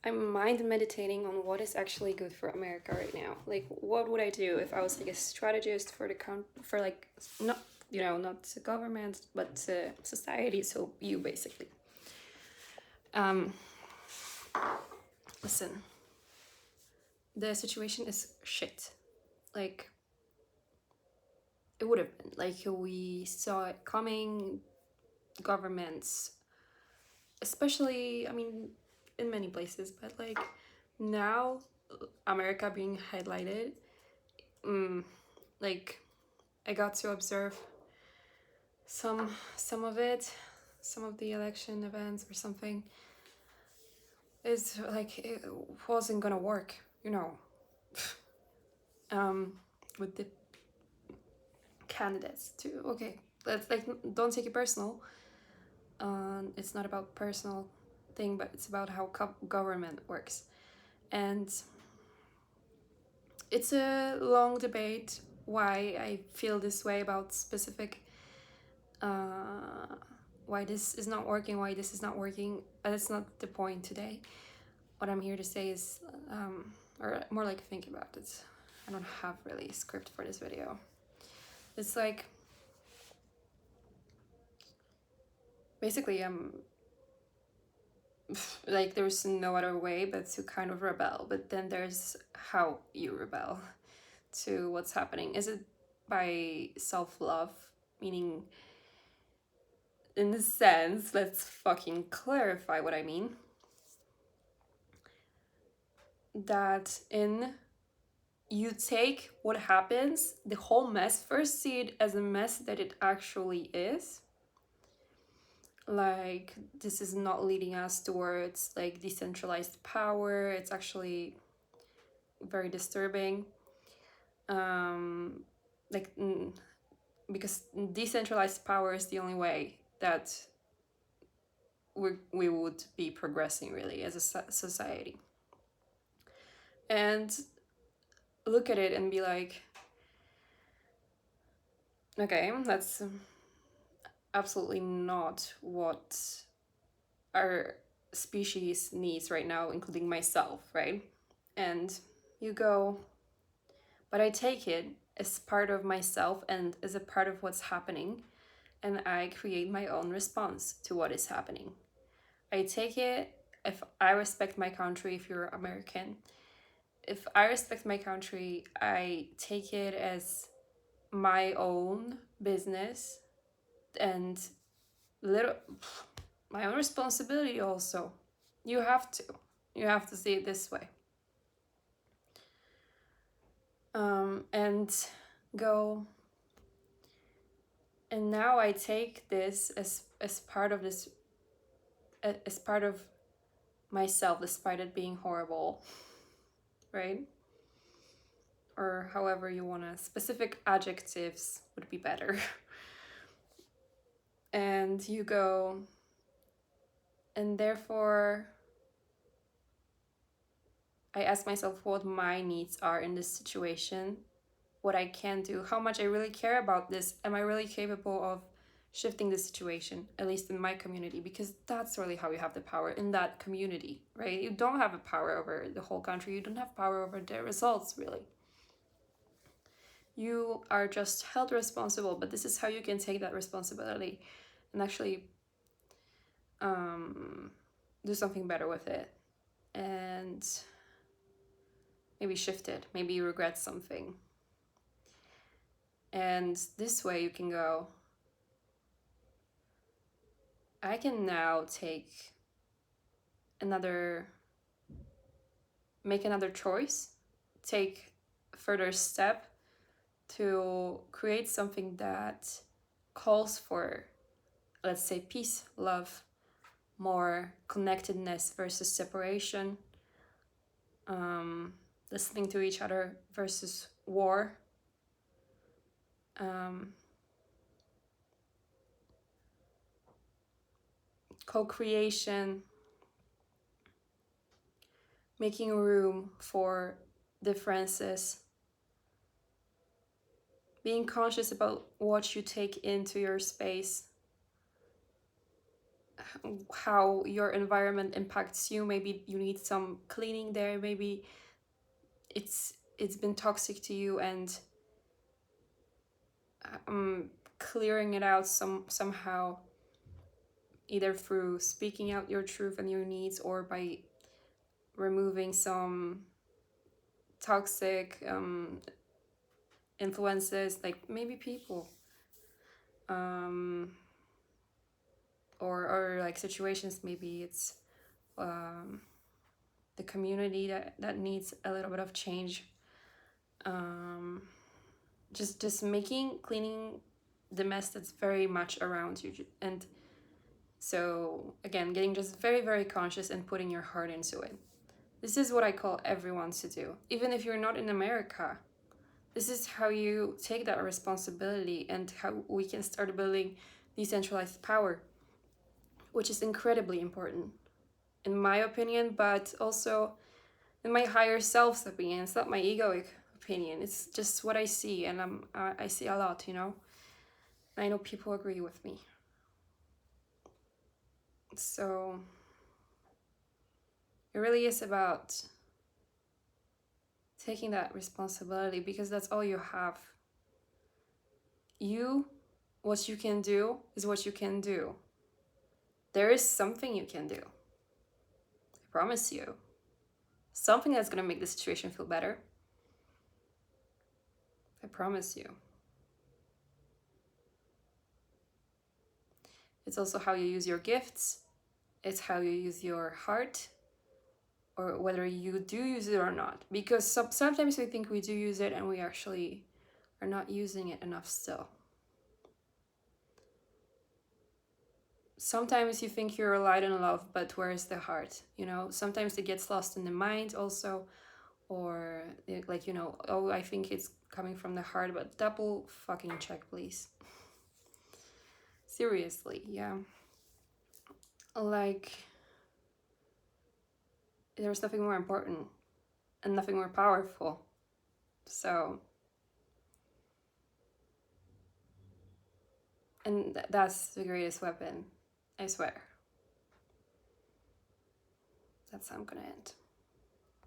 I'm mind meditating on what is actually good for America right now. Like, what would I do if I was like a strategist for for like not not the government but society. So you basically. Um, Listen, the situation is shit. Like, it would have been like we saw it coming. Governments, especially, I mean, in many places, but like now, America being highlighted. Mm, like, I got to observe some of it, some of the election events or something. It's like it wasn't gonna work, with the candidates too. Okay, let's like don't take it personal. It's not about personal thing, but it's about how government works, and it's a long debate why I feel this way about specific why this is not working, why this is not working. That's not the point today. What I'm here to say is, or more like think about it. I don't have really a script for this video. It's like, basically, like there's no other way but to kind of rebel. But then there's how you rebel to what's happening. Is it by self-love, meaning, in the sense, let's fucking clarify what I mean, that you take what happens, the whole mess, first see it as a mess that it actually is. Like, this is not leading us towards like decentralized power. It's actually very disturbing. Like, because decentralized power is the only way that we would be progressing really as a society. And look at it and be like, okay, that's absolutely not what our species needs right now, including myself, right? And you go, but I take it as part of myself and as a part of what's happening, and I create my own response to what is happening. I take it, if I respect my country, if you're American, if I respect my country, I take it as my own business and my own responsibility also. You have to see it this way. And go, and now I take this as part of this, as part of myself, despite it being horrible, right? Or however you want to, specific adjectives would be better. And you go, and therefore I ask myself what my needs are in this situation, what I can do, how much I really care about this. Am I really capable of shifting the situation, at least in my community? Because that's really how you have the power, in that community, right? You don't have a power over the whole country. You don't have power over the results, really. You are just held responsible, but this is how you can take that responsibility and actually do something better with it, and maybe shift it. Maybe you regret something. And this way you can go, I can now make another choice, take a further step to create something that calls for, let's say, peace, love, more connectedness versus separation, listening to each other versus war, co-creation, making room for differences, being conscious about what you take into your space, how your environment impacts you. Maybe you need some cleaning there. Maybe it's been toxic to you, and clearing it out somehow, either through speaking out your truth and your needs, or by removing some toxic influences, like maybe people, or like situations. Maybe it's the community that needs a little bit of change. Just making cleaning the mess that's very much around you. And so again, getting just very, very conscious and putting your heart into it. This is what I call everyone to do. Even if you're not in America, this is how you take that responsibility, and how we can start building decentralized power, which is incredibly important, in my opinion, but also in my higher self's opinion. It's not my egoic opinion. It's just what I see, and I see a lot, I know people agree with me. So it really is about taking that responsibility, because that's all you have. What you can do is what you can do. There is something you can do. I promise you. Something that's going to make the situation feel better. I promise you. It's also how you use your gifts. It's how you use your heart, or whether you do use it or not. Because sometimes we think we do use it, and we actually are not using it enough still. Sometimes you think you're light and love, but where is the heart? Sometimes it gets lost in the mind also, or oh, I think it's coming from the heart, but double fucking check, please. Seriously, yeah. Like, there's nothing more important and nothing more powerful. So, and that's the greatest weapon, I swear. That's how I'm gonna end.